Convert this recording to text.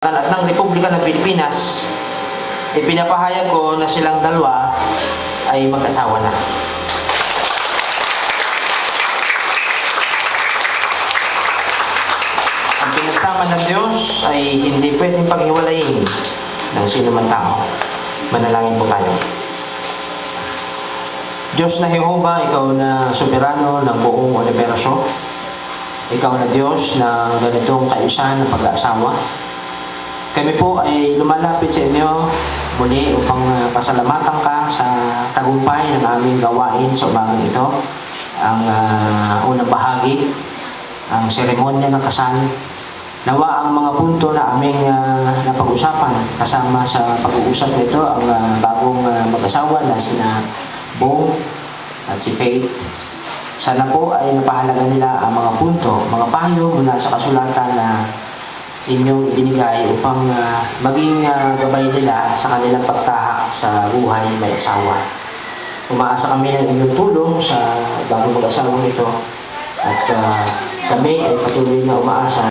ng Republika ng Pilipinas, ipinapahayag ko na silang dalawa ay mag-asawa na. Ang pinagsama ng Diyos ay hindi pwedeng paghiwalayin ng sino man tao. Manalangin po tayo. Diyos na Jehova, ikaw na soberano ng buong universo. Ikaw na Diyos na ganitong kaisa ng pag-aasawa. Kami po ay lumalapit sa inyo muli upang pasalamatan ka sa tagumpay ng aming gawain sa umagang ito. Ang unang bahagi, ang seremonya ng kasal. Nawa ang mga punto na aming napag-usapan kasama sa pag-uusap nito ang bagong mag-asawa na sina Bong at si Faith. Sana po ay napahalaga nila ang mga punto, mga payo mula sa kasulatan na inyong ibinigay upang maging gabay nila sa kanilang pagtahak sa buhay may asawa. Umaasa kami ng inyong tulong sa bagong mag-asawang ito at kami ay patuloy na umaasa